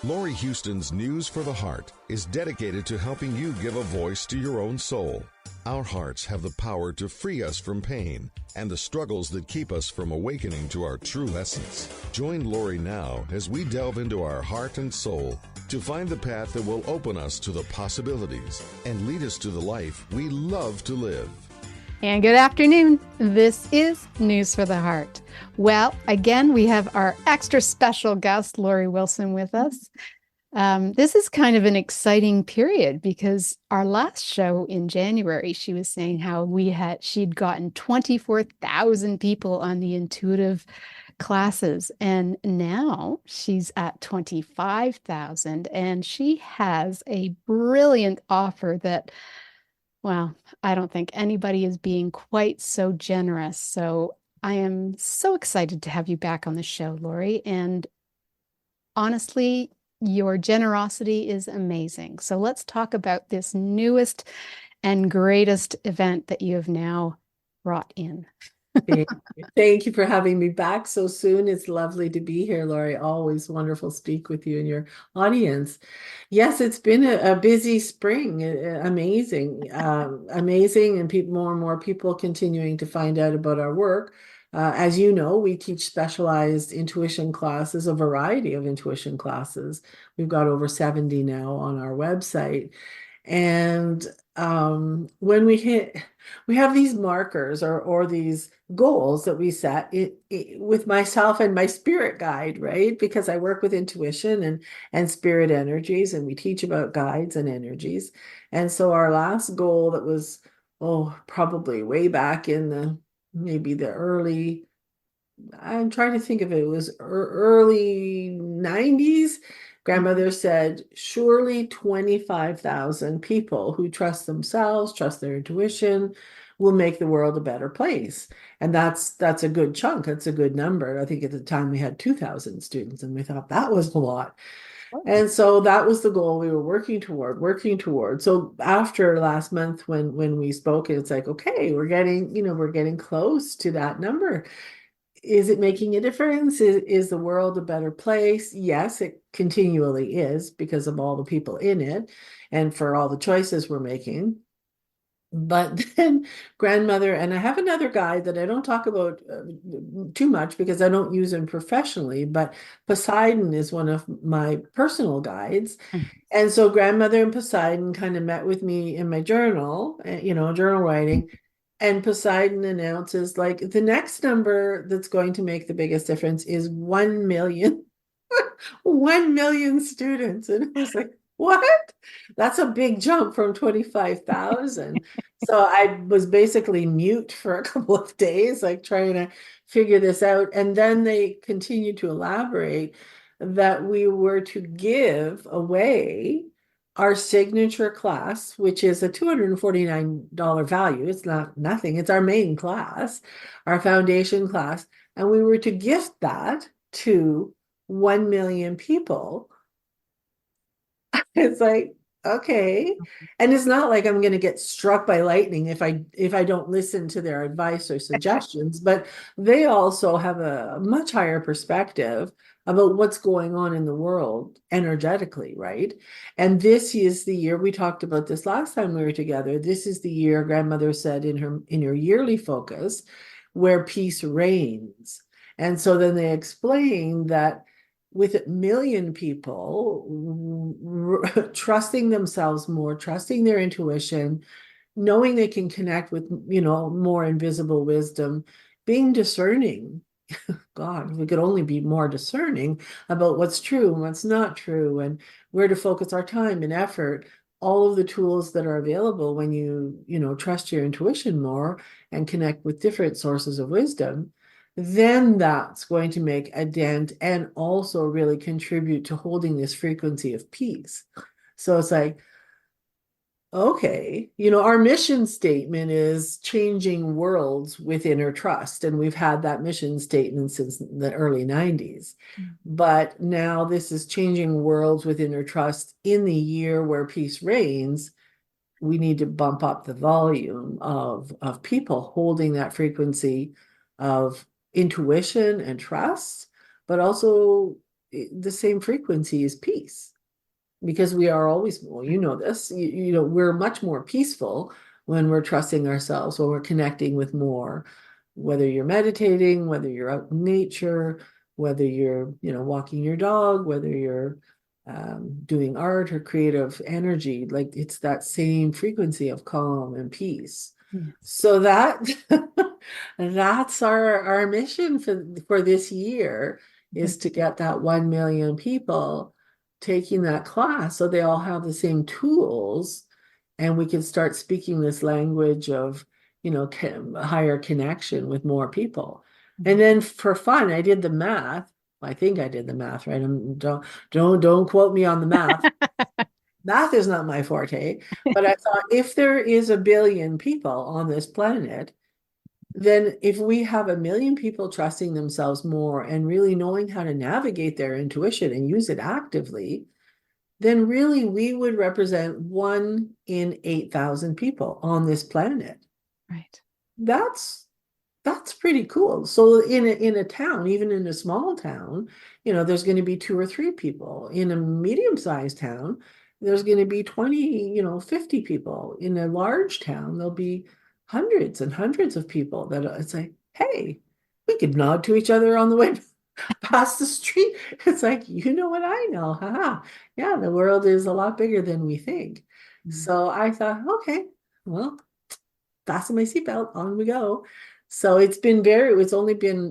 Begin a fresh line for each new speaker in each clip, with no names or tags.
Lori Houston's News for the Heart is dedicated to helping you give a voice to your own soul. Our hearts have the power to free us from pain and the struggles that keep us from awakening to our true essence. Join Lori now as we delve into our heart and soul to find the path that will open us to the possibilities and lead us to the life we love to live.
And good afternoon. This is News for the Heart. Well, again, we have our extra special guest, Lori Wilson, with us. This is kind of an exciting period because our last show in January, she was saying how she'd gotten 24,000 people on the intuitive classes, and now she's at 25,000, and she has a brilliant offer that, well, I don't think anybody is being quite so generous. So I am so excited to have you back on the show, Lori. And honestly, your generosity is amazing. So let's talk about this newest and greatest event that you have now brought in.
Thank you for having me back so soon. It's lovely to be here, Lori. Always wonderful to speak with you and your audience. Yes, it's been a busy spring. Amazing, amazing, and more and more people continuing to find out about our work. As you know, we teach specialized intuition classes, a variety of intuition classes. We've got over 70 now on our website. And when we have these markers or these goals that we set with myself and my spirit guide, right? Because I work with intuition and spirit energies, and we teach about guides and energies. And so our last goal that was, probably way back in maybe the early, I'm trying to think if it was early 90s. Grandmother said, surely 25,000 people who trust themselves, trust their intuition, will make the world a better place. And that's a good chunk. That's a good number. I think at the time we had 2,000 students, and we thought that was a lot. And so that was the goal we were working toward. So after last month when we spoke, it's like, okay, we're getting close to that number. Is it making a difference? Is the world a better place? Yes, it continually is because of all the people in it and for all the choices we're making. But then grandmother, and I have another guide that I don't talk about too much because I don't use him professionally, but Poseidon is one of my personal guides. And so grandmother and Poseidon kind of met with me in my journal, journal writing. And Poseidon announces, like, the next number that's going to make the biggest difference is 1 million, 1 million students. And I was like, what? That's a big jump from 25,000. So I was basically mute for a couple of days, like trying to figure this out. And then they continued to elaborate that we were to give away our signature class, which is a $249 value. It's not nothing. It's our main class, our foundation class. And we were to gift that to 1 million people. It's like, okay. And it's not like I'm going to get struck by lightning if I don't listen to their advice or suggestions, but they also have a much higher perspective about what's going on in the world energetically, right? And this is the year, we talked about this last time we were together. This is the year, grandmother said in her yearly focus, where peace reigns. And so then they explain that with 1 million people trusting themselves more, trusting their intuition, knowing they can connect with, more invisible wisdom, being discerning. God, if we could only be more discerning about what's true and what's not true, and where to focus our time and effort, all of the tools that are available when you trust your intuition more and connect with different sources of wisdom, then that's going to make a dent and also really contribute to holding this frequency of peace. So it's like, okay, our mission statement is changing worlds with inner trust. And we've had that mission statement since the early 90s. But now this is changing worlds with inner trust in the year where peace reigns. We need to bump up the volume of people holding that frequency of intuition and trust, but also the same frequency is peace, because we are always, well, you know this, you know, we're much more peaceful when we're trusting ourselves, when we're connecting with more, whether you're meditating, whether you're out in nature, whether you're, you know, walking your dog, whether you're doing art or creative energy, like it's that same frequency of calm and peace.
Yes.
So that that's our mission for this year, is to get that 1 million people taking that class so they all have the same tools, and we can start speaking this language of, you know, higher connection with more people. And then for fun, I did the math. I think I did the math right. Don't quote me on the math. Math is not my forte, but I thought if there is a billion people on this planet, then if we have 1 million people trusting themselves more and really knowing how to navigate their intuition and use it actively, then really we would represent 1 in 8,000 people on this planet.
Right.
That's pretty cool. So in a town, even in a small town, you know, there's going to be 2 or 3 people. In a medium-sized town, there's going to be 20, you know, 50 people. In a large town, there'll be hundreds and hundreds of people that it's like, hey, we could nod to each other on the way past the street. It's like, you know what I know? Haha. Yeah, the world is a lot bigger than we think. So I thought, okay, well, fasten my seatbelt, on we go. So it's only been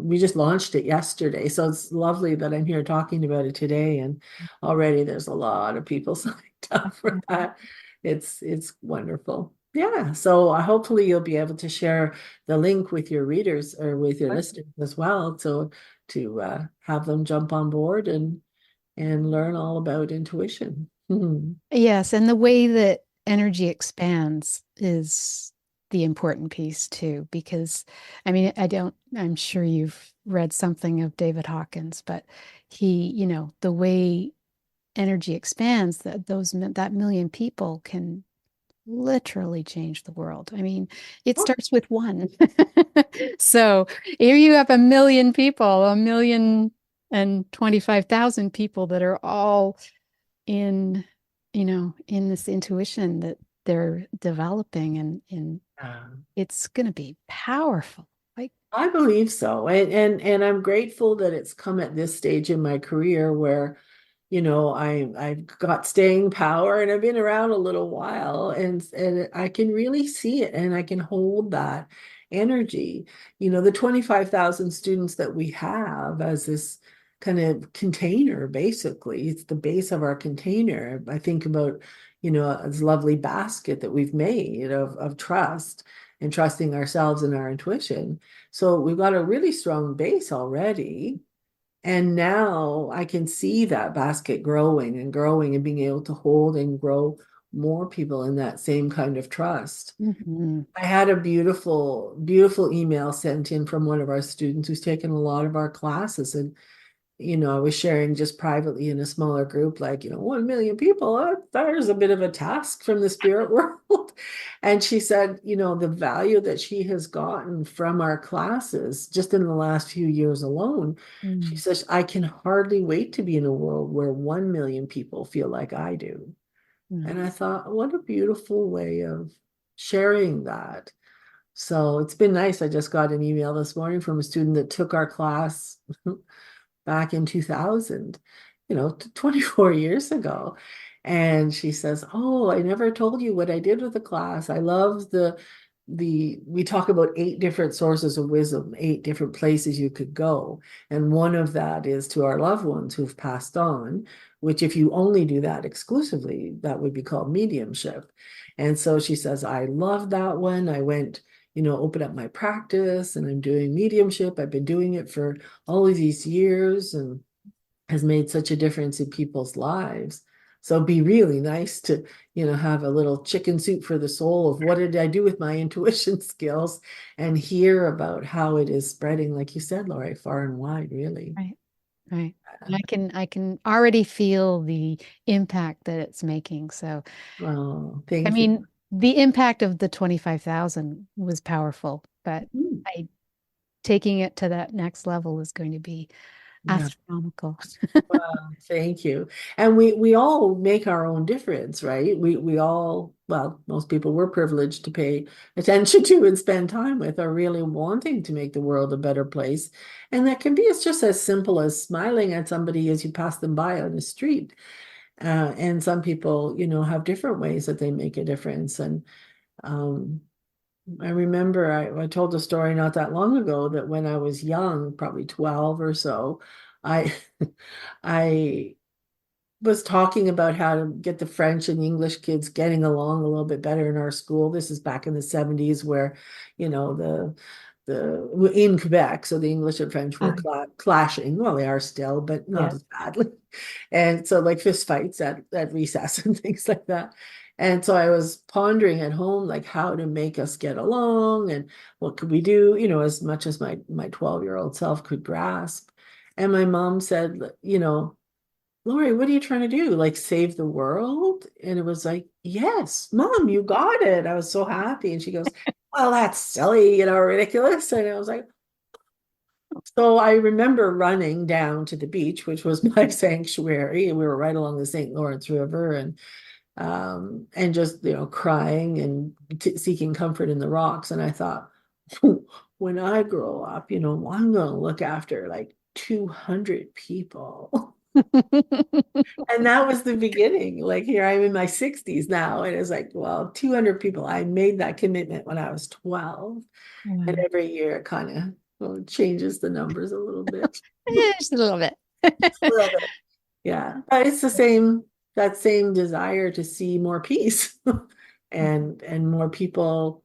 we just launched it yesterday. So it's lovely that I'm here talking about it today. And already there's a lot of people signed up for that. It's wonderful. Yeah. So hopefully you'll be able to share the link with your readers or with your listeners as well, so to have them jump on board and learn all about intuition.
Yes, and the way that energy expands is the important piece too, because I mean, I'm sure you've read something of David Hawkins, but he, you know, the way energy expands, that million people can literally change the world. I mean, it starts with one. So here you have 1 million people, 1,025,000 people that are all in, you know, in this intuition that they're developing, and it's going to be powerful. Like,
I believe so. And I'm grateful that it's come at this stage in my career where, you know, I've got staying power and I've been around a little while, and I can really see it and I can hold that energy. You know, the 25,000 students that we have as this kind of container, basically, it's the base of our container. I think about, you know, this lovely basket that we've made of trust and trusting ourselves and our intuition. So we've got a really strong base already. And now I can see that basket growing and growing and being able to hold and grow more people in that same kind of trust. I had a beautiful, beautiful email sent in from one of our students who's taken a lot of our classes. And you know, I was sharing just privately in a smaller group, like, you know, 1 million people, there's a bit of a task from the spirit world. And she said, you know, the value that she has gotten from our classes just in the last few years alone, she says, I can hardly wait to be in a world where 1 million people feel like I do. And I thought, what a beautiful way of sharing that. So it's been nice. I just got an email this morning from a student that took our class back in 2000, you know, 24 years ago. And she says, oh, I never told you what I did with the class. I love we talk about 8 different sources of wisdom, 8 different places you could go. And one of that is to our loved ones who've passed on, which if you only do that exclusively, that would be called mediumship. And so she says, I love that one. I went, you know, open up my practice and I'm doing mediumship. I've been doing it for all of these years and has made such a difference in people's lives. So it'd be really nice to, you know, have a little chicken soup for the soul of what did I do with my intuition skills, and hear about how it is spreading, like you said, Lori, far and wide, really.
right, right. I can already feel the impact that it's making. So,
Oh,
I
thank you.
mean, the impact of the 25,000 was powerful, but taking it to that next level is going to be
Yeah.
astronomical.
Wow, thank you. And we all make our own difference, right? We all, well, most people we're privileged to pay attention to and spend time with are really wanting to make the world a better place. And that can be it's just as simple as smiling at somebody as you pass them by on the street. And some people, have different ways that they make a difference. And um, I remember I told a story not that long ago that when I was young, probably 12 or so, I I was talking about how to get the French and English kids getting along a little bit better in our school. This is back in the 70s where, in Quebec, so the English and French were clashing. Well, they are still, but not
Yeah.
as badly. And so like fist fights at recess and things like that. And so I was pondering at home like how to make us get along and what could we do, as much as my 12-year-old self could grasp. And my mom said, Lori, what are you trying to do? Like save the world? And it was like, yes, Mom, you got it. I was so happy. And she goes, well, that's silly, ridiculous. And I was like, so I remember running down to the beach, which was my sanctuary. And we were right along the St. Lawrence River and just, crying and seeking comfort in the rocks. And I thought, when I grow up, I'm going to look after like 200 people. And that was the beginning. Like here I'm in my 60s now. And it's like, well, 200 people. I made that commitment when I was 12. And
Wow.
every year it kind of changes the numbers a little bit.
Just a little bit.
A little bit. Yeah. But it's that same desire to see more peace and more people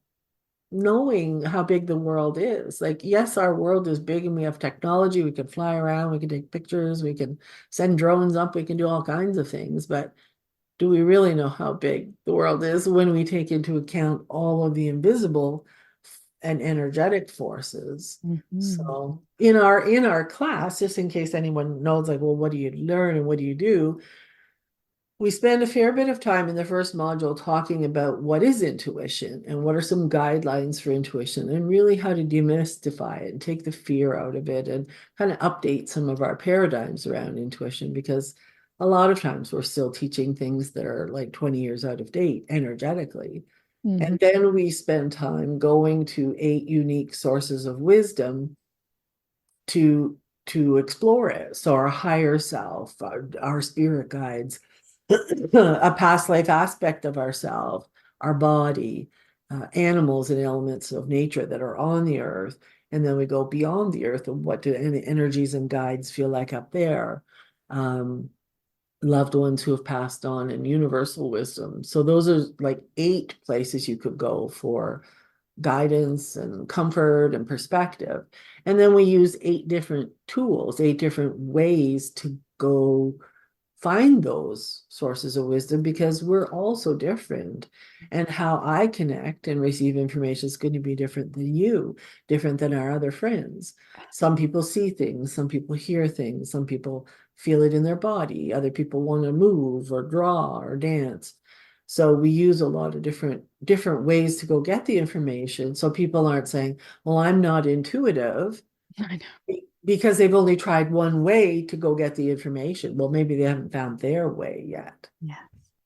knowing how big the world is. Like, yes, our world is big and we have technology. We can fly around, we can take pictures, we can send drones up, we can do all kinds of things. But do we really know how big the world is when we take into account all of the invisible and energetic forces? So in our class, just in case anyone knows, like, well, what do you learn and what do you do? We spend a fair bit of time in the first module talking about what is intuition and what are some guidelines for intuition and really how to demystify it and take the fear out of it and kind of update some of our paradigms around intuition because a lot of times we're still teaching things that are like 20 years out of date energetically. And then we spend time going to 8 unique sources of wisdom to explore it. So our higher self, our spirit guides, a past life aspect of ourselves, our body, animals and elements of nature that are on the earth. And then we go beyond the earth and what do any energies and guides feel like up there? Loved ones who have passed on and universal wisdom. So those are like 8 places you could go for guidance and comfort and perspective. And then we use 8 different tools, 8 different ways to go find those sources of wisdom because we're all so different. And how I connect and receive information is going to be different than you, different than our other friends. Some people see things, some people hear things, some people feel it in their body, other people want to move or draw or dance. So we use a lot of different ways to go get the information. So people aren't saying, well, I'm not intuitive.
I know.
Because they've only tried one way to go get the information. Well, maybe they haven't found their way yet.
Yeah.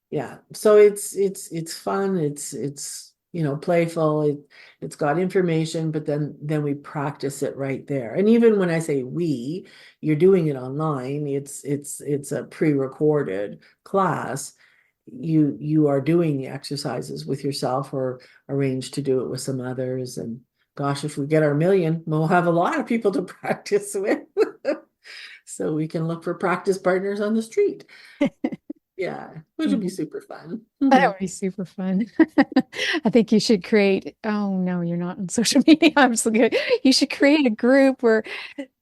Yeah. So it's fun. It's playful. It's got information, but then we practice it right there. And even when I say we, you're doing it online. It's a pre-recorded class. You are doing the exercises with yourself or arrange to do it with some others. And gosh, if we get our million, we'll have a lot of people to practice with. So we can look for practice partners on the street. Yeah, which would be super fun.
That would be super fun. I think you should create, oh no, you're not on social media. I'm so good. You should create a group where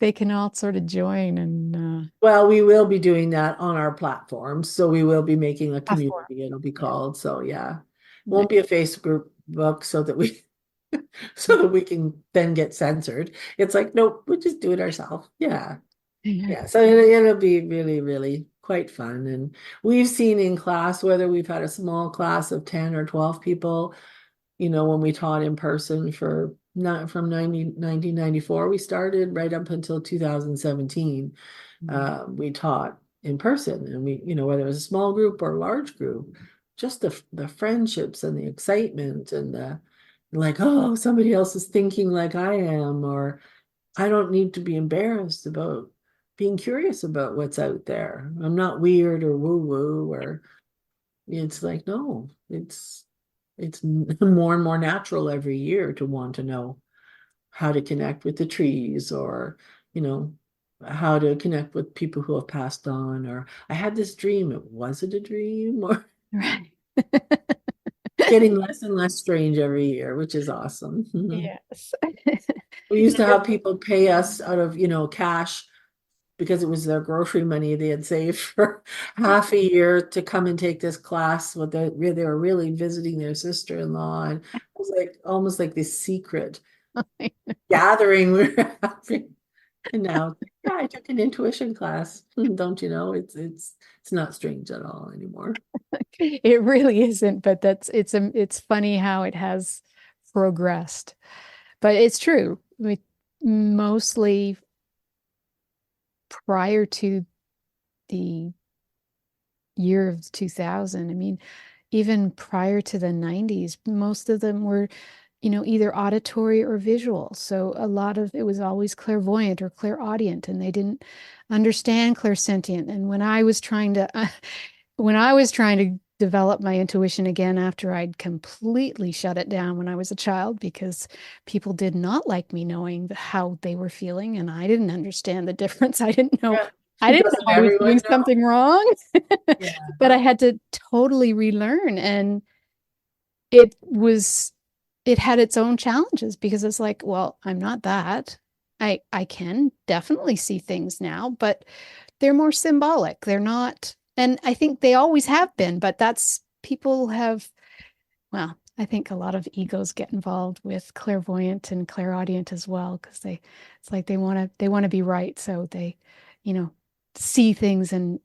they can all sort of join and
Well, we will be doing that on our platform. So we will be making a
platform.
community, it'll be
Yeah.
called. So yeah.
Nice.
Won't be a Facebook book so that we can then get censored. It's like, nope, we'll just do it ourselves. Yeah.
Yeah.
Yeah, so it'll be really, really quite fun. And we've seen in class, whether we've had a small class of 10 or 12 people, when we taught in person for not from 1994 we started right up until 2017. We taught in person, and we, whether it was a small group or a large group, just the friendships and the excitement and the like, oh, somebody else is thinking like I am, or I don't need to be embarrassed about being curious about what's out there. I'm not weird or woo woo, or it's like, no, it's more and more natural every year to want to know how to connect with the trees, or, you know, how to connect with people who have passed on, or I had this dream. Was it a dream? Or
Right.
getting less and less strange every year, which is awesome.
Yes.
We used to have people pay us out of, cash because it was their grocery money they had saved for half a year to come and take this class. They were really visiting their sister-in-law, and it was like almost like this secret gathering we were having. And now, yeah, I took an intuition class. Don't you know? It's not strange at all anymore.
It really isn't, but it's funny how it has progressed. But it's true. Mostly prior to the year of 2000, I mean, even prior to the 90s, most of them were, either auditory or visual. So a lot of it was always clairvoyant or clairaudient, and they didn't understand clairsentient. And when I was trying to develop my intuition again after I'd completely shut it down when I was a child because people did not like me knowing how they were feeling, and I didn't understand the difference.
Yeah.
I didn't
Doesn't
know I was doing
everyone know?
something wrong.
Yeah.
But I had to totally relearn, and it was it had its own challenges because it's like, well, I'm not that. I can definitely see things now, but they're more symbolic. They're not, and I think they always have been, but that's people have, well, I think a lot of egos get involved with clairvoyant and clairaudient as well because it's like they want to be right, so they, you know, see things and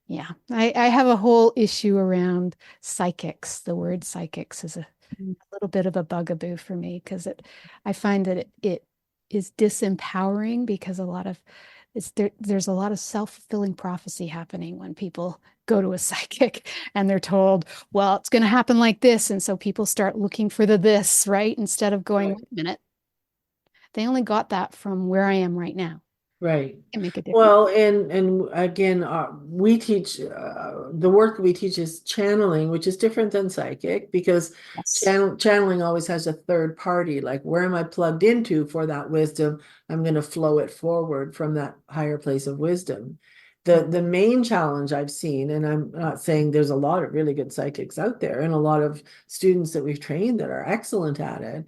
yeah, I have a whole issue around psychics. The word psychics is a little bit of a bugaboo for me because I find that it is disempowering because there's a lot of self-fulfilling prophecy happening when people go to a psychic and they're told, well, it's going to happen like this. And so people start looking for the this, right? Instead of going,
Right.
wait a minute, they only got that from where I am right now.
Right.
Can make a difference.
Well, and again, we teach the work we teach is channeling, which is different than psychic because
Yes.
channeling always has a third party. Like, where am I plugged into for that wisdom? I'm going to flow it forward from that higher place of wisdom. The main challenge I've seen, and I'm not saying there's a lot of really good psychics out there, and a lot of students that we've trained that are excellent at it,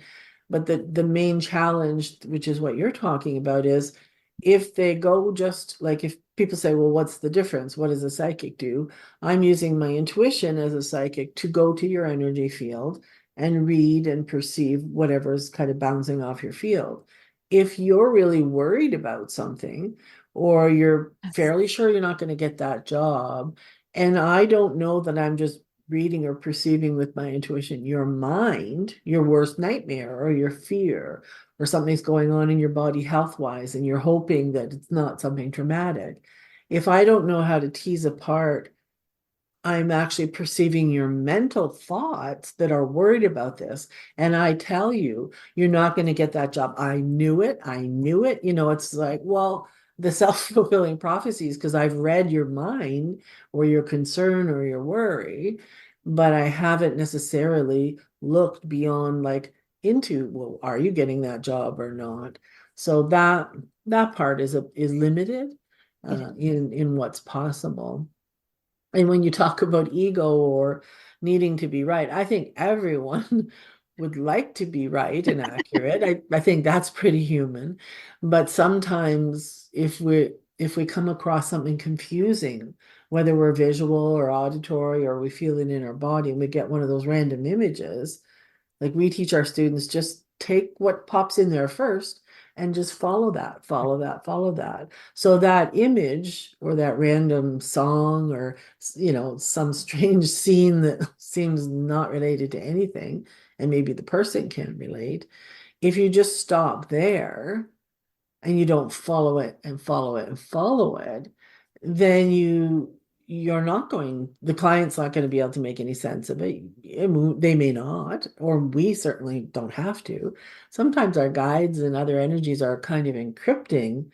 but the main challenge, which is what you're talking about, is if they go just like, if people say, well, what's the difference? What does a psychic do? I'm using my intuition as a psychic to go to your energy field and read and perceive whatever's kind of bouncing off your field. If you're really worried about something, or you're
Yes.
fairly sure you're not going to get that job, and I don't know that I'm just reading or perceiving with my intuition your mind, your worst nightmare or your fear, or something's going on in your body health wise, and you're hoping that it's not something traumatic. If I don't know how to tease apart, I'm actually perceiving your mental thoughts that are worried about this. And I tell you, you're not going to get that job. I knew it. I knew it. It's like, well, the self-fulfilling prophecies, because I've read your mind or your concern or your worry, but I haven't necessarily looked beyond, like, into, well, are you getting that job or not? So that part is limited in what's possible. And when you talk about ego or needing to be right, I think everyone would like to be right and accurate. I think that's pretty human. But sometimes if we come across something confusing, whether we're visual or auditory, or we feel it in our body and we get one of those random images, like, we teach our students, just take what pops in there first and just follow that, follow that, follow that. So that image or that random song, or, some strange scene that seems not related to anything, and maybe the person can relate, if you just stop there and you don't follow it and follow it and follow it, then you're not going, the client's not going to be able to make any sense of it. They may not, or we certainly don't have to. Sometimes our guides and other energies are kind of encrypting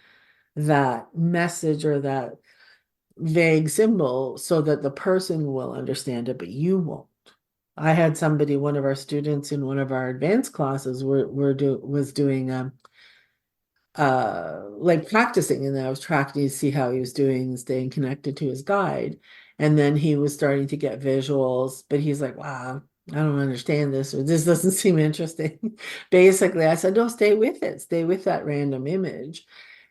that message or that vague symbol so that the person will understand it, but you won't. I had somebody, one of our students in one of our advanced classes was doing like practicing, and I was tracking to see how he was doing, staying connected to his guide. And then he was starting to get visuals, but he's like, wow, I don't understand this, or this doesn't seem interesting. Basically, I said, no, stay with it, stay with that random image.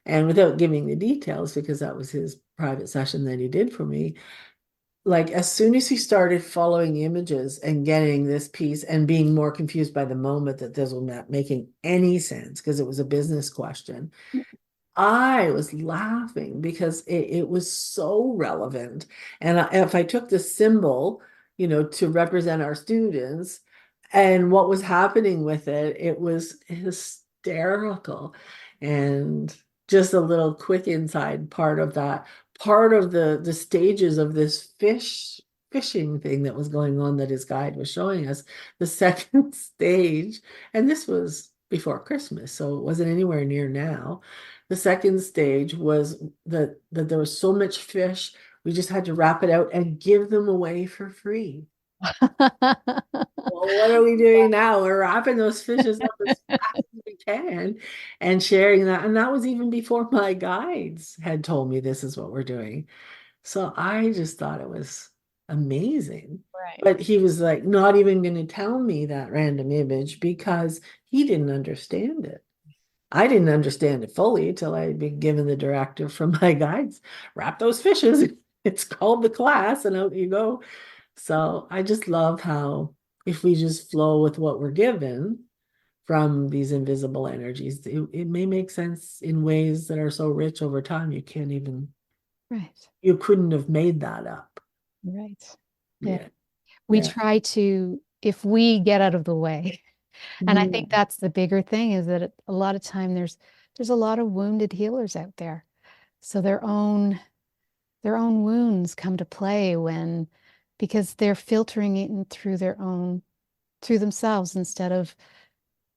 And without giving the details, because that was his private session that he did for me, like as soon as he started following images and getting this piece and being more confused by the moment that this was not making any sense because it was a business question, I was laughing because it was so relevant. And if I took the symbol, to represent our students and what was happening with it, it was hysterical. And just a little quick inside part of that, part of the stages of this fishing thing that was going on that his guide was showing us, the second stage, and this was before Christmas, so it wasn't anywhere near now. The second stage was that there was so much fish, we just had to wrap it out and give them away for free. Well, what are we doing now? We're wrapping those fishes up as fast as we can and sharing that. And that was even before my guides had told me this is what we're doing. So I just thought it was amazing.
Right.
But he was like not even going to tell me that random image because he didn't understand it. I didn't understand it fully until I'd been given the directive from my guides, wrap those fishes. It's called the class, and out you go. So I just love how if we just flow with what we're given from these invisible energies, it may make sense in ways that are so rich over time
Right.
you couldn't have made that up.
Right. Yeah.
Yeah.
We
Yeah.
try to, if we get out of the way. And I think that's the bigger thing, is that a lot of time there's a lot of wounded healers out there. So their own wounds come to play because they're filtering it in through themselves instead of,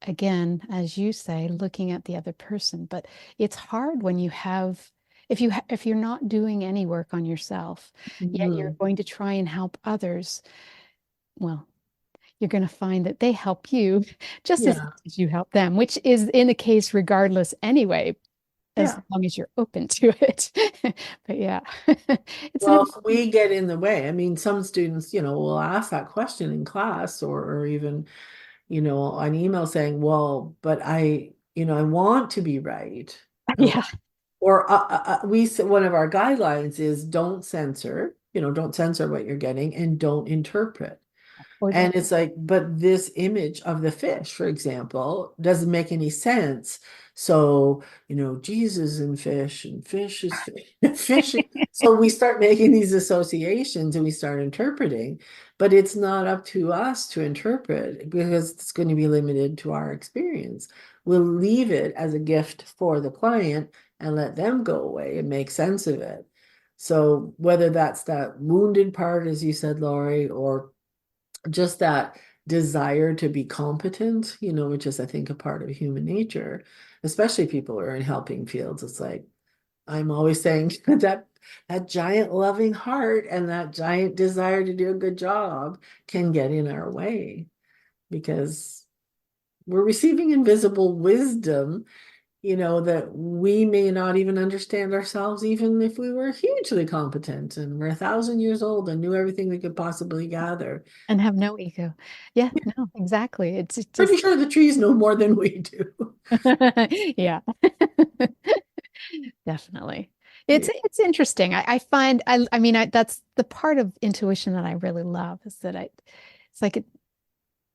again, as you say, looking at the other person. But it's hard when if you're not doing any work on yourself, yet you're
Mhm.
going to try and help others. Well, you're going to find that they help you just as
Yeah.
much as you help them, which is in the case regardless anyway, as
Yeah.
long as you're open to it. But yeah, it's
Well,
an
if we get in the way, I mean, some students, will ask that question in class or even, an email saying, well, but I want to be right.
yeah.
Or one of our guidelines is don't censor, don't censor what you're getting and don't interpret.
Or
And
don't.
it's like, but this image of the fish, for example, doesn't make any sense. So, Jesus and fish is fish. So we start making these associations and we start interpreting, but it's not up to us to interpret because it's going to be limited to our experience. We'll leave it as a gift for the client and let them go away and make sense of it. So whether that's that wounded part, as you said, Laurie, or just that desire to be competent, which is, I think, a part of human nature, especially people who are in helping fields. It's like, I'm always saying that giant loving heart and that giant desire to do a good job can get in our way because we're receiving invisible wisdom, that we may not even understand ourselves, even if we were hugely competent and we're 1,000 years old and knew everything we could possibly gather.
And have no ego. Yeah, no, exactly. It's
Pretty
just,
sure the trees know more than we do.
yeah, definitely. It's
Yeah.
it's interesting. I find that's the part of intuition that I really love, is that it's like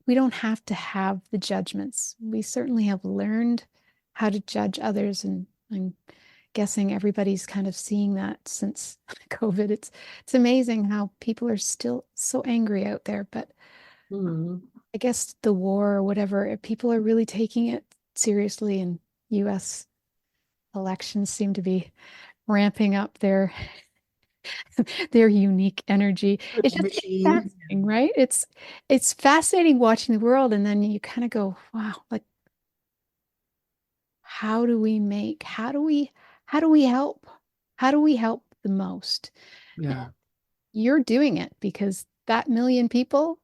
we don't have to have the judgments. We certainly have learned how to judge others, and I'm guessing everybody's kind of seeing that since COVID. It's amazing how people are still so angry out there, but
Mhm.
I guess the war or whatever, people are really taking it seriously, and US elections seem to be ramping up their unique energy. It's
Machine.
fascinating, right? It's fascinating watching the world, and then you kind of go, wow, like how do we help? How do we help the most?
Yeah.
You're doing it because that million people,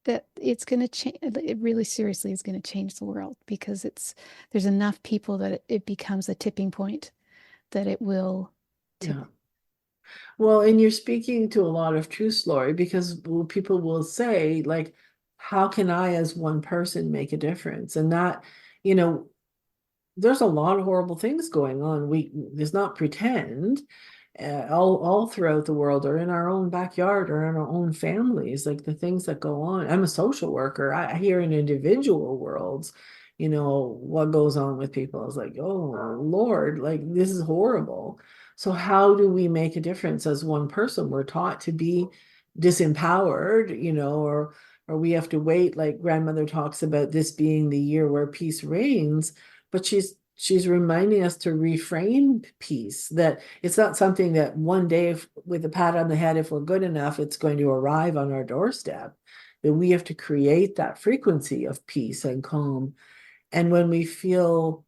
that it's going to change, it really seriously is going to change the world, because there's enough people that it becomes a tipping point, that it will tip.
Yeah. Well, and you're speaking to a lot of truth, Lori, because people will say, like, how can I, as one person, make a difference? And that, you know, there's a lot of horrible things going on. There's not pretend, all throughout the world, or in our own backyard, or in our own families, like the things that go on. I'm a social worker. I hear in individual worlds, what goes on with people. I was like, oh Lord, like this is horrible. So how do we make a difference as one person? We're taught to be disempowered, or we have to wait, like grandmother talks about this being the year where peace reigns, but she's reminding us to reframe peace, that it's not something that one day, with a pat on the head, if we're good enough, it's going to arrive on our doorstep, that we have to create that frequency of peace and calm. And when we feel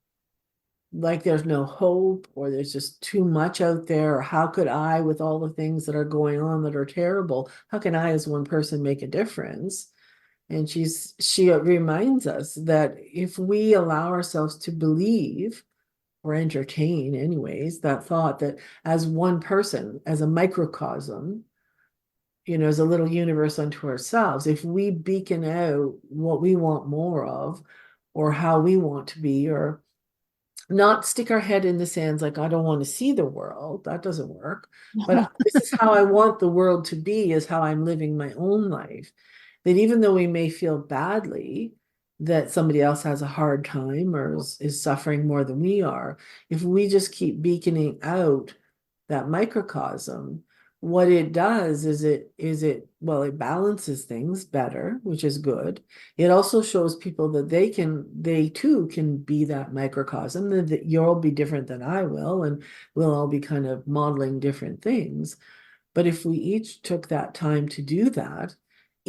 like there's no hope, or there's just too much out there, or how could I, with all the things that are going on that are terrible, how can I as one person make a difference? And she reminds us that if we allow ourselves to believe, or entertain anyways, that thought that as one person, as a microcosm, as a little universe unto ourselves, if we beacon out what we want more of, or how we want to be, or not stick our head in the sands like, I don't want to see the world, that doesn't work, but this is how I want the world to be, is how I'm living my own life. That even though we may feel badly that somebody else has a hard time, or is suffering more than we are, if we just keep beaconing out that microcosm, what it does is it balances things better, which is good. It also shows people that they too can be that microcosm, that you'll be different than I will, and we'll all be kind of modeling different things. But if we each took that time to do that,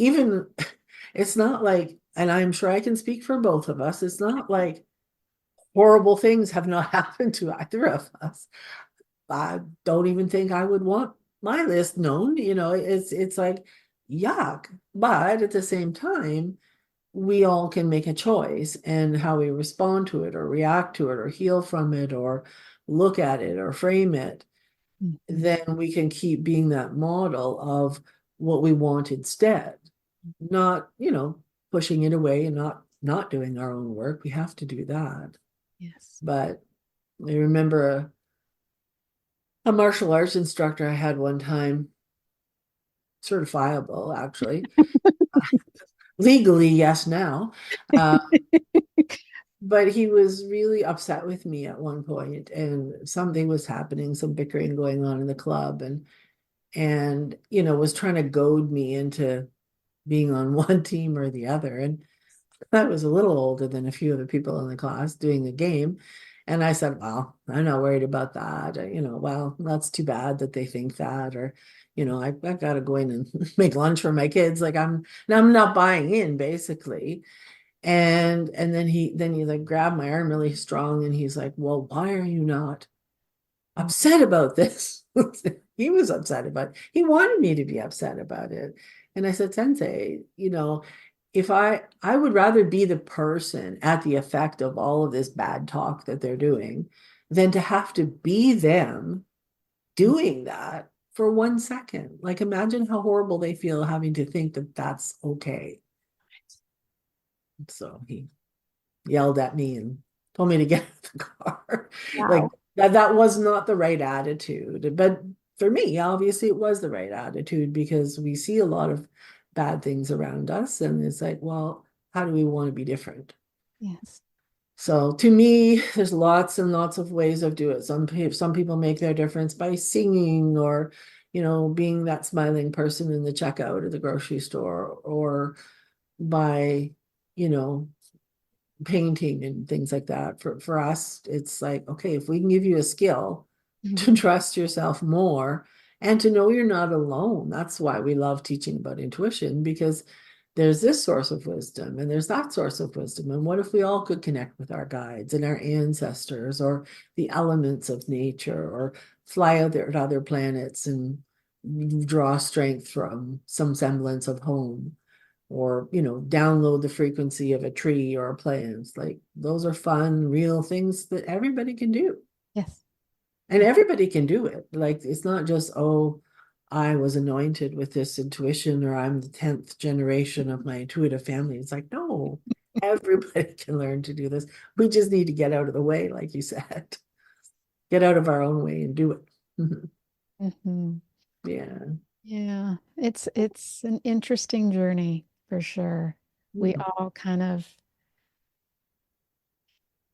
even it's not like, and I'm sure I can speak for both of us, it's not like horrible things have not happened to either of us. I don't even think I would want my list known. It's like yuck. But at the same time, we all can make a choice, and how we respond to it, or react to it, or heal from it, or look at it, or frame it. Then we can keep being that model of what we want instead, not, pushing it away and not doing our own work. We have to do that.
Yes.
But I remember a martial arts instructor I had one time, certifiable actually, legally, yes, now. But he was really upset with me at one point, and something was happening, some bickering going on in the club, and was trying to goad me into being on one team or the other. And I was a little older than a few of the people in the class doing the game. And I said, well, I'm not worried about that. Well, that's too bad that they think that, or, I've got to go in and make lunch for my kids. Like I'm not buying in, basically. And then he like grabbed my arm really strong, and he's like, well, why are you not upset about this? He was upset about it. He wanted me to be upset about it. And I said, Sensei, if I would rather be the person at the effect of all of this bad talk that they're doing, than to have to be them doing that for 1 second. Like, imagine how horrible they feel having to think that that's okay. So he yelled at me and told me to get out of the car. Like
Wow.
that was not the right attitude. But for me, obviously it was the right attitude, because we see a lot of bad things around us, and it's like, well, how do we want to be different?
Yes.
So to me, there's lots and lots of ways of doing it. Some people make their difference by singing, or being that smiling person in the checkout at the grocery store, or by you know painting and things like that. For us, it's like, okay, if we can give you a skill
Mhm.
to trust yourself more and to know you're not alone. That's why we love teaching about intuition, because there's this source of wisdom and there's that source of wisdom. And what if we all could connect with our guides and our ancestors or the elements of nature, or fly out there to other planets and draw strength from some semblance of home, or download the frequency of a tree or a plant. Like, those are fun, real things that everybody can do.
Yes.
And everybody can do it. Like, it's not just, oh, I was anointed with this intuition, or I'm the 10th generation of my intuitive family. It's like, no, everybody can learn to do this. We just need to get out of the way, like you said. Get out of our own way and do it.
Mhm.
Yeah.
Yeah. It's an interesting journey for sure. We
Yeah.
all kind of,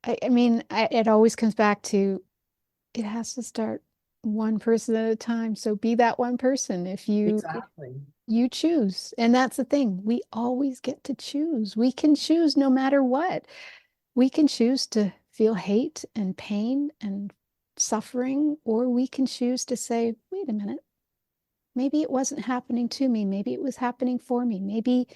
I mean, it always comes back to it has to start one person at a time. So be that one person. If
Exactly.
you choose. And that's the thing. We always get to choose. We can choose no matter what. We can choose to feel hate and pain and suffering, or we can choose to say, wait a minute, maybe it wasn't happening to me. Maybe it was happening for me.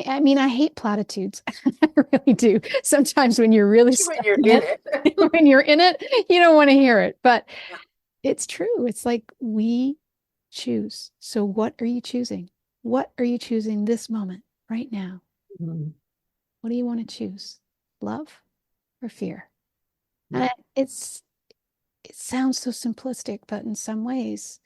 I mean, I hate platitudes. I really do. Sometimes when you're really
When
stuck
you're
in
in
it,
it.
when you're in it, you don't want to hear it. But
Yeah.
it's true. It's like we choose. So what are you choosing? What are you choosing this moment, right now?
Mhm.
What do you want to choose? Love or fear? And
Yeah.
it sounds so simplistic, but in some ways,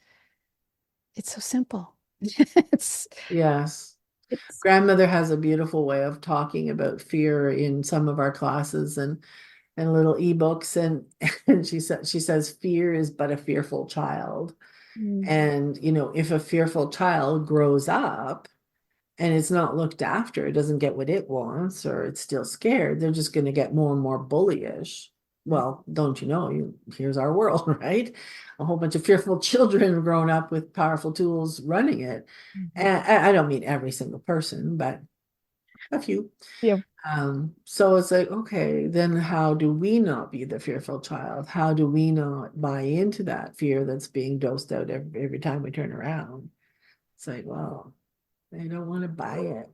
it's so simple. It's
Yes.
it's
Grandmother has a beautiful way of talking about fear in some of our classes, and little ebooks, and and she says fear is but a fearful child.
mm,
And if a fearful child grows up and it's not looked after, it doesn't get what it wants, or it's still scared, they're just going to get more and more bullyish. Well, don't you know, here's our world, right? A whole bunch of fearful children grown up with powerful tools running it.
mhm.
And I don't mean every single person, but a few.
Yeah.
So it's like, okay, then how do we not be the fearful child? How do we not buy into that fear that's being dosed out every time we turn around? It's like, well, I don't want to buy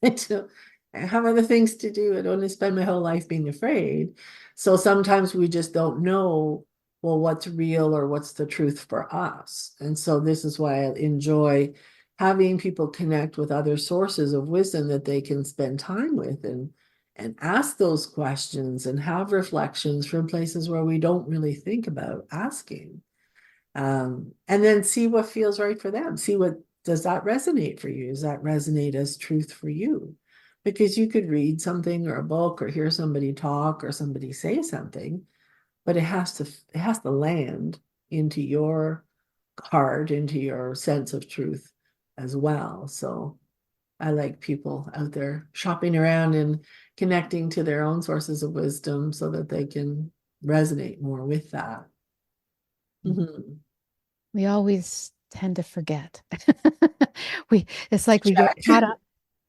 it. I have other things to do. I don't want to spend my whole life being afraid. So sometimes we just don't know, well, what's real or what's the truth for us. And so this is why I enjoy having people connect with other sources of wisdom that they can spend time with, and ask those questions and have reflections from places where we don't really think about asking. And then see what feels right for them. See, what does that resonate for you? Does that resonate as truth for you? Because you could read something or a book or hear somebody talk or somebody say something, but it has to land into your heart, into your sense of truth as well. So I like people out there shopping around and connecting to their own sources of wisdom so that they can resonate more with that. Mhm.
We always tend to forget. It's like we get
Check.
caught up.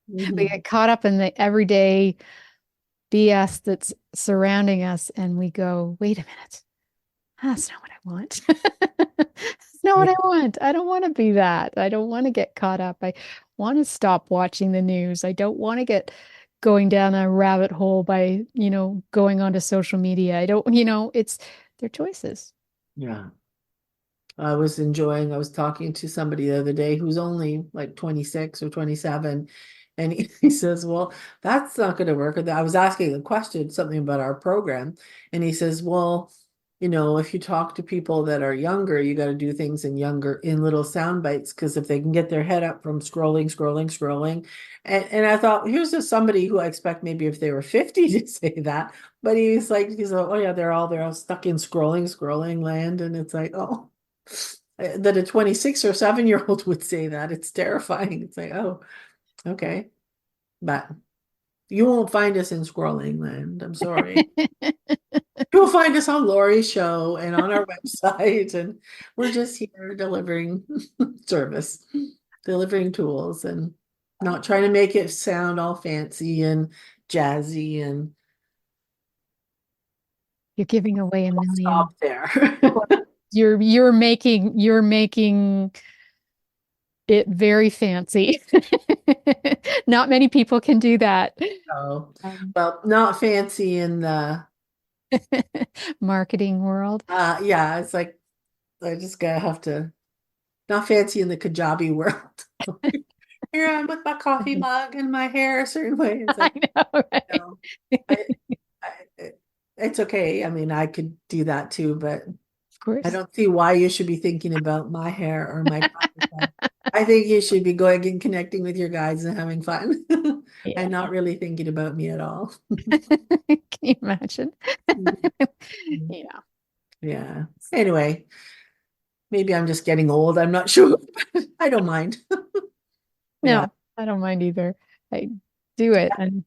We
Mhm.
get caught up in the everyday BS that's surrounding us, and we go, wait a minute. That's not what I want. That's not
Yeah.
what I want. I don't want to be that. I don't want to get caught up. I want to stop watching the news. I don't want to get going down a rabbit hole by, going onto social media. I don't, it's their choices.
Yeah. I was talking to somebody the other day who's only like 26 or 27. And he says, well, that's not going to work. I was asking a question, something about our program. And he says, well, if you talk to people that are younger, you got to do things in little sound bites, because if they can get their head up from scrolling. And I thought, here's just somebody who I expect maybe if they were 50 to say that. But he's like, oh yeah, they're all stuck in scrolling land. And it's like, oh, that a 26 or 7-year-old would say that. It's terrifying. It's like, oh, okay. But you won't find us in scrolling land. I'm sorry. You'll find us on Lori's show and on our website. And we're just here delivering service, delivering tools, and not trying to make it sound all fancy and jazzy. And
You're giving away a
I'll
million.
stop there.
You're making it very fancy. Not many people can do that.
So,
Um,
well, not fancy in the
marketing world.
yeah, it's like I just gotta have to not fancy in the Kajabi world. Here I'm with my coffee mug and my hair a certain way. It's
I
like,
know,
no,
right?
I, it's okay. I mean, I could do that too, but
Of
I
course.
don't see why you should be thinking about my hair or my coffee cup. I think you should be going and connecting with your guides and having fun
Yeah.
and not really thinking about me at all.
Can you imagine? Yeah.
Yeah. Anyway, maybe I'm just getting old. I'm not sure. I don't mind. Yeah.
No, I don't mind either. I do it and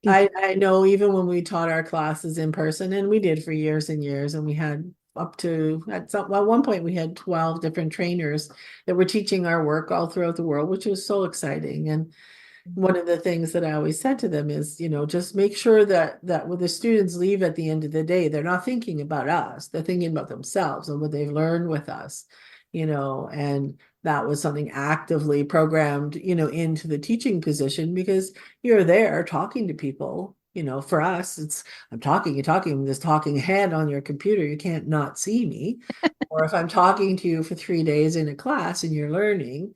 deeply.
I know even when we taught our classes in person, and we did for years and years, and we had up to at one point we had 12 different trainers that were teaching our work all throughout the world, which was so exciting. And one of the things that I always said to them is, just make sure that when the students leave at the end of the day, they're not thinking about us, they're thinking about themselves and what they've learned with us, and that was something actively programmed, into the teaching position because you're there talking to people. For us, it's I'm talking, you're talking, I'm just talking ahead on your computer. You can't not see me. Or if I'm talking to you for 3 days in a class and you're learning,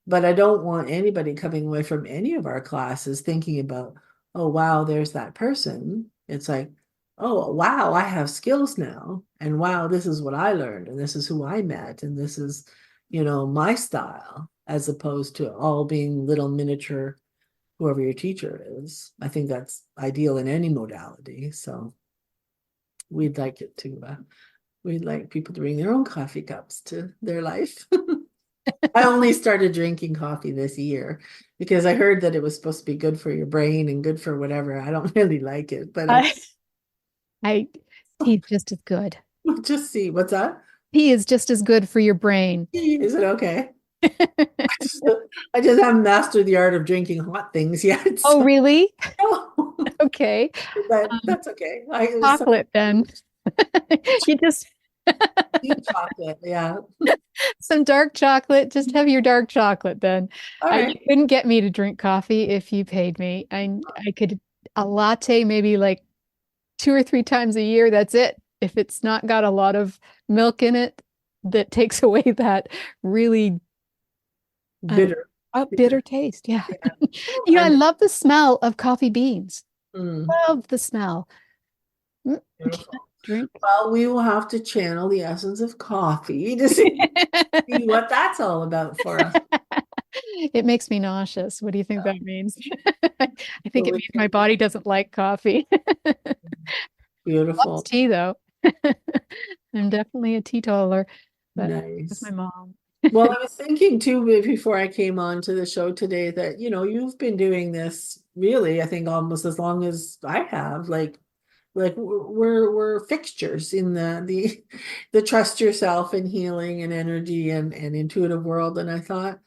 but I don't want anybody coming away from any of our classes thinking about, oh, wow, there's that person. It's like, oh, wow, I have skills now. And wow, this is what I learned. And this is who I met. And this is, my style, as opposed to all being little miniature, whoever your teacher is. I think that's ideal in any modality. So we'd like it to, we'd like people to bring their own coffee cups to their life. I only started drinking coffee this year because I heard that it was supposed to be good for your brain and good for whatever. I don't really like it, but
I, I, he's just as good.
we'll just see. What's that?
He is just as good for your brain.
Is it okay? I just haven't mastered the art of drinking hot things yet.
Oh,
So,
really? Okay.
but that's okay.
Chocolate then. You just
Eat chocolate. Yeah.
some dark chocolate. Just have your dark chocolate then.
All
You
right.
couldn't get me to drink coffee if you paid me. I could a latte maybe like 2 or 3 times a year. That's it. If it's not got a lot of milk in it, that takes away that really uh,
Bitter.
bitter taste. Yeah.
Yeah.
I love the smell of coffee beans.
Mm,
Love the smell. I
beautiful.
can't drink.
Well, we will have to channel the essence of coffee to see what that's all about for us.
It makes me nauseous. What do you think that means? I think
So
it
we
means my
can,
body doesn't like coffee. Loves
beautiful.
tea though. I'm definitely a teetotaler, but with my
Nice.
mom.
Well, I was thinking too before I came on to the show today that, you've been doing this really, I think almost as long as I have. Like we're fixtures in the trust yourself and healing and energy and intuitive world. And I thought,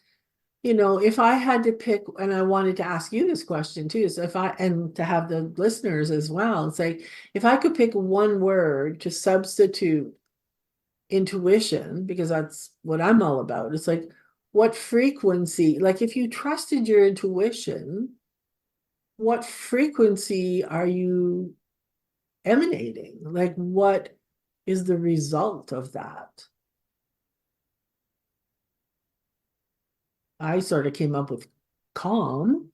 if I had to pick, and I wanted to ask you this question too, so and to have the listeners as well, it's like if I could pick one word to substitute intuition, because that's what I'm all about. It's like, what frequency, like if you trusted your intuition, what frequency are you emanating? Like, what is the result of that? I sort of came up with calm,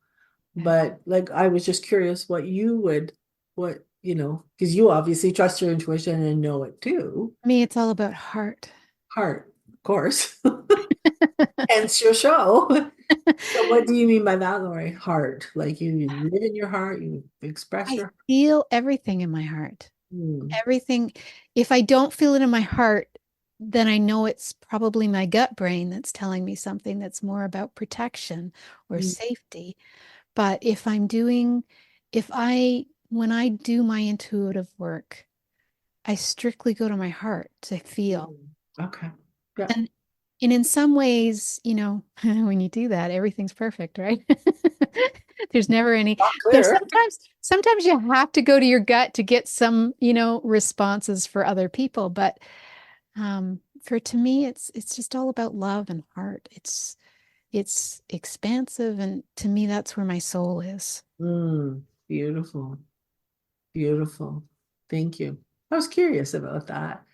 but like, I was just curious because you obviously trust your intuition and know it too.
Me, it's all about heart.
Heart, of course. Hence your show. So what do you mean by that, Lori? Heart. Like you live in your heart, you express
I
your
feel everything in my heart.
hmm.
Everything. If I don't feel it in my heart, then I know it's probably my gut brain that's telling me something that's more about protection or
Hmm.
safety. But when I do my intuitive work, I strictly go to my heart to feel.
Okay. Yeah.
And and in some ways, when you do that, everything's perfect, right? There's never any.
Not
There's
clear.
sometimes you have to go to your gut to get some, responses for other people. But for to me, it's just all about love and heart. It's expansive, and to me, that's where my soul is.
Beautiful. Beautiful. Thank you. I was curious about that.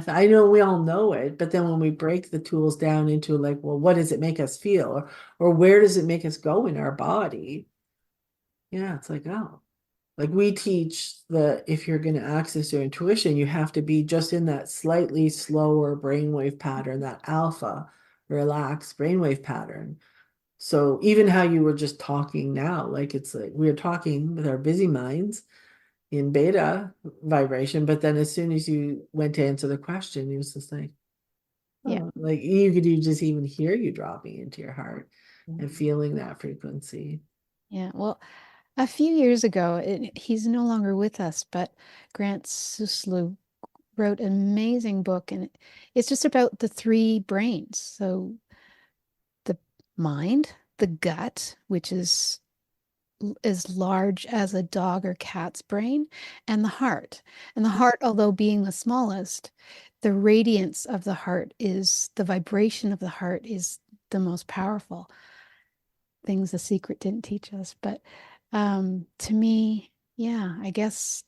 I know we all know it, but then when we break the tools down into like, well, what does it make us feel? Or where does it make us go in our body? Yeah, it's like, oh, like we teach that if you're going to access your intuition, you have to be just in that slightly slower brainwave pattern, that alpha, relaxed brainwave pattern. So even how you were just talking now, like it's like we're talking with our busy minds in beta vibration, but then as soon as you went to answer the question, it was just like,
Yeah.
oh, like you just even hear you dropping into your heart and feeling that frequency.
Yeah. Well, a few years ago, he's no longer with us, but Grant Suslow wrote an amazing book, and it's just about the three brains. So the mind, the gut, which is as large as a dog or cat's brain, and the heart. And the heart, although being the smallest, the radiance of the heart is the vibration of the heart is the most powerful. Things the secret didn't teach us. But to me, yeah, I guess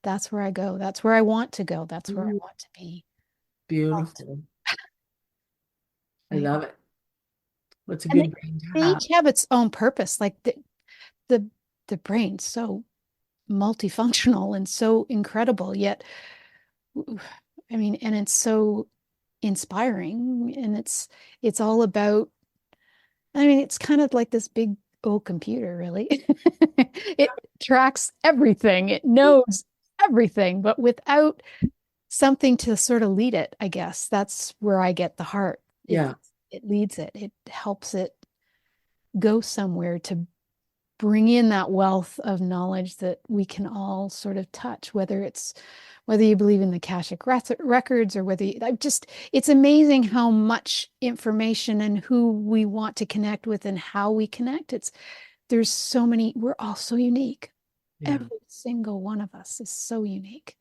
that's where I go. That's where I want to go. That's where I want to be.
Beautiful. I
Right.
love it. What's a
And
good brain to
they
have?
each have its own purpose. Like the the brain's so multifunctional and so incredible, yet I mean, and it's so inspiring, and it's all about, I mean, it's kind of like this big old computer, really. It tracks everything, it knows everything, but without something to sort of lead it, I guess. That's where I get the heart.
Yeah.
It leads it. It helps it go somewhere to bring in that wealth of knowledge that we can all sort of touch, whether you believe in the Akashic records or whether I just, it's amazing how much information and who we want to connect with and how we connect. There's so many, we're all so unique.
Yeah.
Every single one of us is so unique.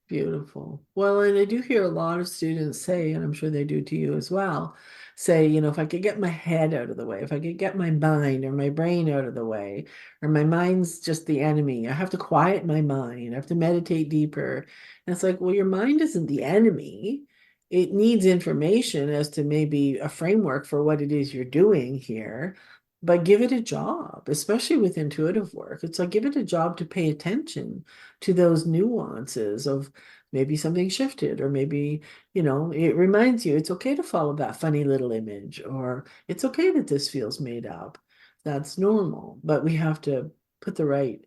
Beautiful. Well, and I do hear a lot of students say, and I'm sure they do to you as well, say, if I could get my head out of the way, if I could get my mind or my brain out of the way, or my mind's just the enemy, I have to quiet my mind, I have to meditate deeper. And it's like, well, your mind isn't the enemy. It needs information as to maybe a framework for what it is you're doing here, but give it a job, especially with intuitive work. It's like, give it a job to pay attention to those nuances of maybe something shifted, or maybe, it reminds you it's okay to follow that funny little image, or it's okay that this feels made up. That's normal, but we have to put the right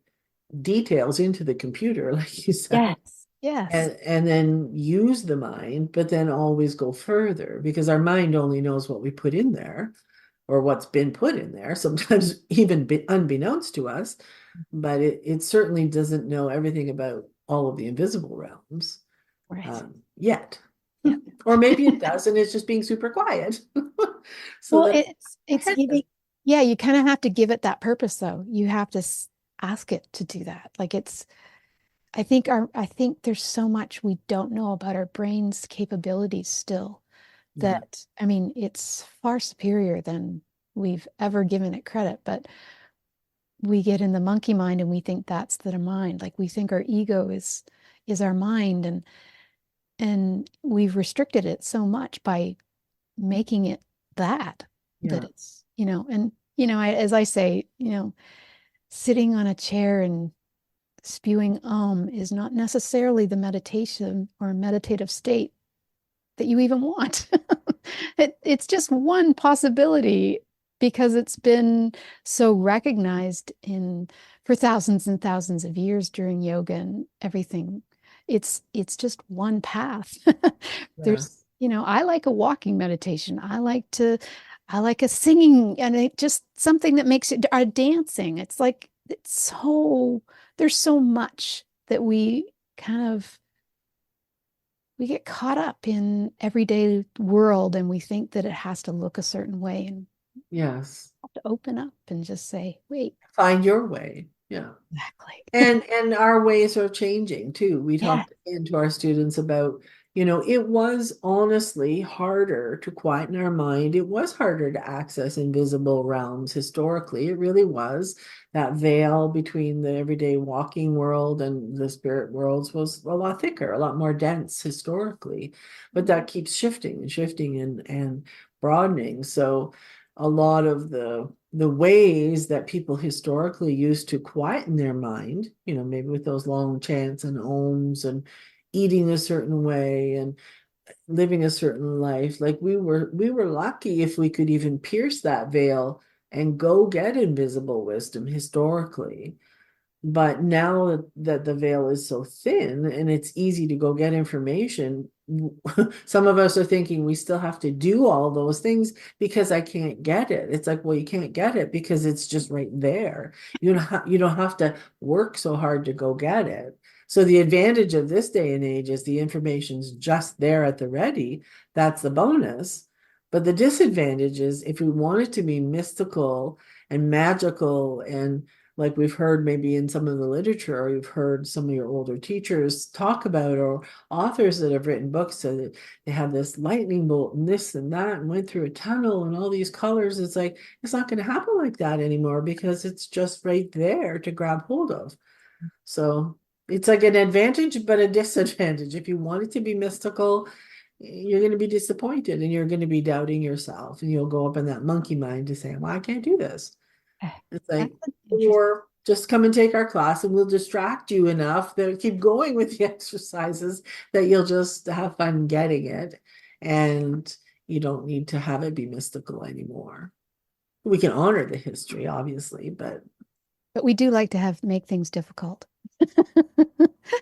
details into the computer, like you said,
Yes. Yes.
and then use the mind, but then always go further, because our mind only knows what we put in there or what's been put in there, sometimes even unbeknownst to us, but it certainly doesn't know everything about all of the invisible realms
Right.
yet.
Yeah.
Or maybe it does, and it's just being super quiet. So
Well,
that
it's giving, yeah, you kind of have to give it that purpose though. You have to ask it to do that. Like I think there's so much we don't know about our brain's capabilities still,
yeah,
that, I mean, it's far superior than we've ever given it credit, but we get in the monkey mind and we think that's the mind. Like we think our ego is our mind, and we've restricted it so much by making it that
yeah,
it's, and as I say, sitting on a chair and spewing is not necessarily the meditation or meditative state that you even want. It's just one possibility because it's been so recognized in for thousands and thousands of years during yoga and everything. It's just one path. There's,
yes,
I like a walking meditation. I like a singing, and it just something that makes it dancing. It's like there's so much that we get caught up in everyday world, and we think that it has to look a certain way, and
Yes.
have to open up and just say, wait,
Find your way. Yeah.
exactly.
And our ways are changing too. We
Yeah.
talked into our students about, it was honestly harder to quieten our mind. It was harder to access invisible realms historically. It really was. That veil between the everyday walking world and the spirit worlds was a lot thicker, a lot more dense historically. But that keeps shifting and shifting and broadening. So a lot of the ways that people historically used to quieten their mind, maybe with those long chants and ohms and eating a certain way and living a certain life. Like we were lucky if we could even pierce that veil and go get invisible wisdom historically. But now that the veil is so thin and it's easy to go get information, some of us are thinking we still have to do all those things because I can't get it. It's like, well, you can't get it because it's just right there. You don't have to work so hard to go get it. So the advantage of this day and age is the information's just there at the ready. That's the bonus. But the disadvantage is if we want it to be mystical and magical and like we've heard maybe in some of the literature, or you've heard some of your older teachers talk about, or authors that have written books so that they have this lightning bolt and this and that and went through a tunnel and all these colors. It's like, it's not going to happen like that anymore because it's just right there to grab hold of. So it's like an advantage, but a disadvantage. If you want it to be mystical, you're going to be disappointed and you're going to be doubting yourself and you'll go up in that monkey mind to say, well, I can't do this. It's like,
That's interesting.
or just come and take our class and we'll distract you enough that keep going with the exercises that you'll just have fun getting it. And you don't need to have it be mystical anymore. We can honor the history, obviously, but
But we do like to make things difficult.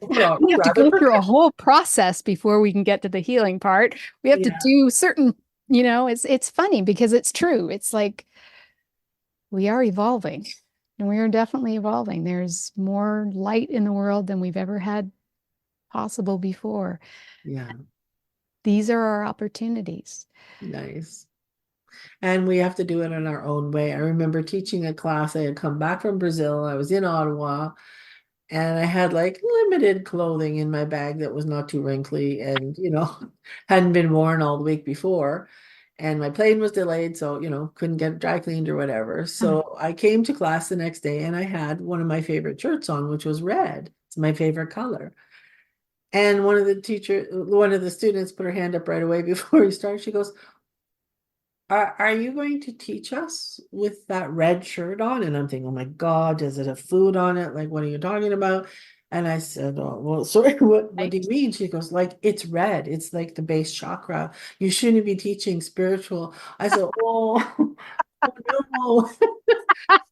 well,
We have to
rather
go through a
perfect.
whole process before we can get to the healing part. We have to
Yeah,
do certain, it's funny because it's true. It's like we are evolving and we are definitely evolving. There's more light in the world than we've ever had possible before.
yeah,
These are our opportunities.
nice. And we have to do it in our own way. I remember teaching a class. I had come back from Brazil. I was in Ottawa. And I had like limited clothing in my bag that was not too wrinkly and, hadn't been worn all the week before. And my plane was delayed, so, couldn't get it dry cleaned or whatever. So I came to class the next day and I had one of my favorite shirts on, which was red. It's my favorite color. And one of the students put her hand up right away before he started. She goes, are you going to teach us with that red shirt on? And I'm thinking, oh my God, does it have food on it? Like, what are you talking about? And I said, oh, well, sorry, what do you
Right.
mean? She goes, like, it's red. It's like the base chakra. You shouldn't be teaching spiritual. I said, oh, oh no.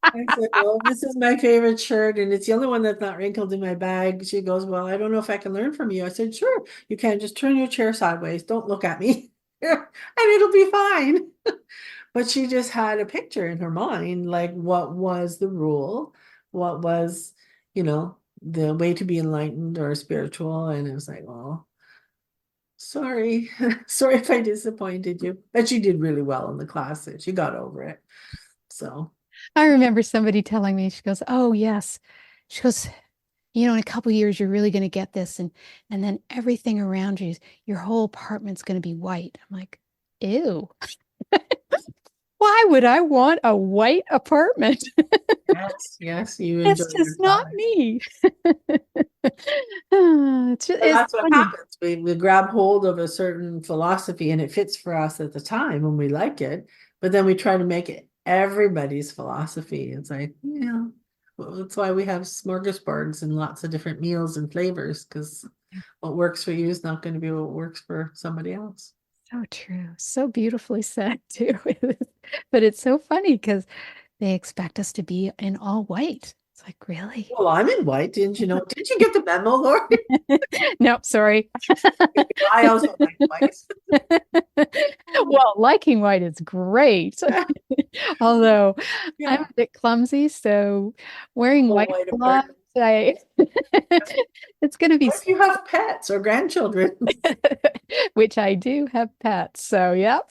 I said, well, this is my favorite shirt and it's the only one that's not wrinkled in my bag. She goes, well, I don't know if I can learn from you. I said, sure, you can. Just turn your chair sideways. Don't look at me. And it'll be fine. But she just had a picture in her mind, like what was the rule, what was, the way to be enlightened or spiritual. And it was like, well, sorry, sorry if I disappointed you. But she did really well in the class and she got over it. So,
I remember somebody telling me, she goes, oh, yes. She goes, in a couple years, you're really going to get this. And then everything around you, your whole apartment's going to be white. I'm like, ew. Why would I want a white apartment?
yes, yes, you enjoy
It's
your
just not
time.
me.
But
It's
that's what
funny.
happens. We grab hold of a certain philosophy and it fits for us at the time when we like it, but then we try to make it everybody's philosophy. It's like, well, that's why we have smorgasbords and lots of different meals and flavors, because what works for you is not going to be what works for somebody else.
So true. So beautifully said, too. But it's so funny because they expect us to be in all white. It's like, really?
Well, I'm in white, didn't you know? Did you get the memo, Lori?
Nope, sorry.
I also like white.
Well, liking white is great. Although I'm
Yeah,
a bit clumsy, so wearing
whole
white
white
a lot,
apartment.
it's going to be,
What if you have pets or grandchildren?
which I do have pets. So, yep.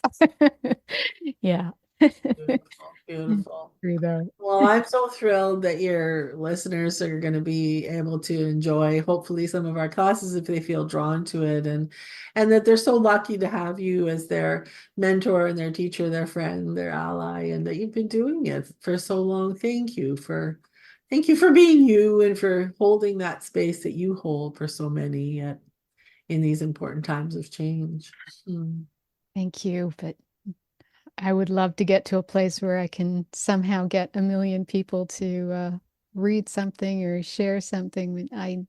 Yeah.
Beautiful, beautiful.
True though.
Well, I'm so thrilled that your listeners are going to be able to enjoy, hopefully, some of our classes if they feel drawn to it, and that they're so lucky to have you as their mentor and their teacher, their friend, their ally, and that you've been doing it for so long. Thank you for being you and for holding that space that you hold for so many in these important times of change. Mm.
Thank you. But I would love to get to a place where I can somehow get a million people to read something or share something. I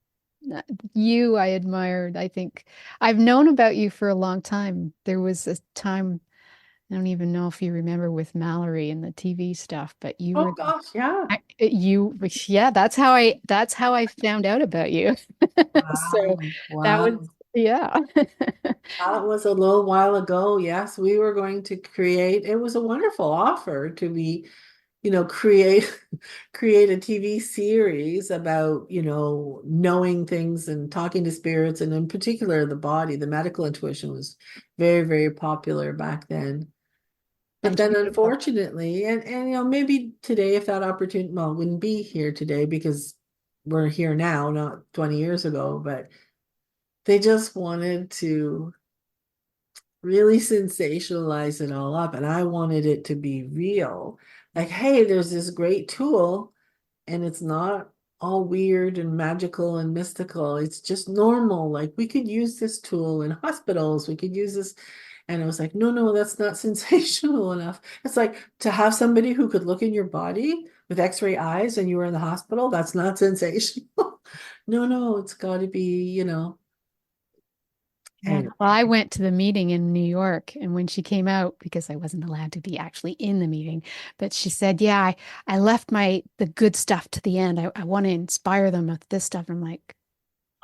admired. I think I've known about you for a long time. There was a time, I don't even know if you remember with Mallory and the TV stuff, but you
Oh
were
gosh, yeah.
yeah, that's how I found out about you. So
Wow,
that was,
wow.
yeah.
That was a little while ago. Yes, we were going to create, it was a wonderful offer to be, create create a TV series about, knowing things and talking to spirits, and in particular the body. The medical intuition was very, very popular back then. But
And
then
beautiful.
unfortunately, and maybe today if that opportunity, well, wouldn't be here today because we're here now, not 20 years ago, but they just wanted to really sensationalize it all up. And I wanted it to be real. Like, hey, there's this great tool, and it's not all weird and magical and mystical. It's just normal. Like, we could use this tool in hospitals, we could use this. And I was like, no, no, that's not sensational enough. It's like to have somebody who could look in your body with x-ray eyes and you were in the hospital, that's not sensational. No, no, it's got to be,
Yeah.
anyway.
Well, I went to the meeting in New York, and when she came out, because I wasn't allowed to be actually in the meeting, but she said, "Yeah, I left the good stuff to the end. I want to inspire them with this stuff." And I'm like,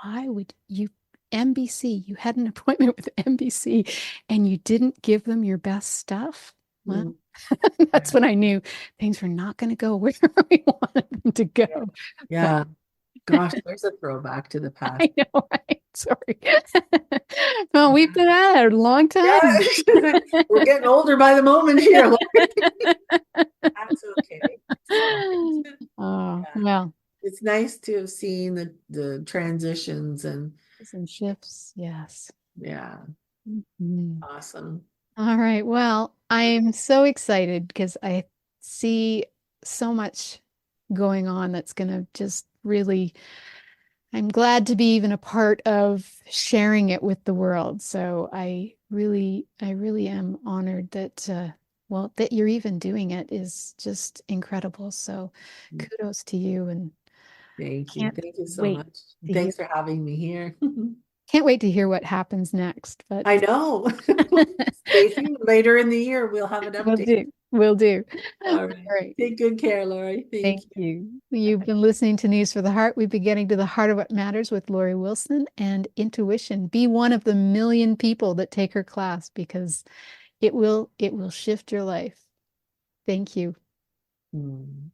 "Why would you, NBC? You had an appointment with NBC, and you didn't give them your best stuff?" Well,
Mm,
that's when I knew things were not going to go where we wanted them to
yeah.
go. But
Yeah. Gosh, there's a throwback to the past.
I know, right? Sorry. Well, we've been at it a long time.
Yeah, we're getting older by the moment here. That's okay. So,
Oh,
yeah,
well,
it's nice to have seen the transitions and
some shifts, yes.
yeah,
Mhm.
awesome.
All right. Well, I'm so excited because I see so much going on that's going to just really, I'm glad to be even a part of sharing it with the world. So I really am honored that, well, that you're even doing it is just incredible. So kudos to you, and
Thank you.
can't
Thank you so
wait
much.
to hear,
Thanks for having me here.
can't wait to hear what happens next, but
I know. Stay tuned. Later in the year, we'll have an
we'll
update.
do. We'll do. All
All right.
right.
Take good care, Lori. Thank
Thank
you.
you. You've been listening to News for the Heart. We've been getting to the heart of what matters with Lori Wilson and intuition. Be one of the million people that take her class, because it will shift your life. Thank you.
Mm.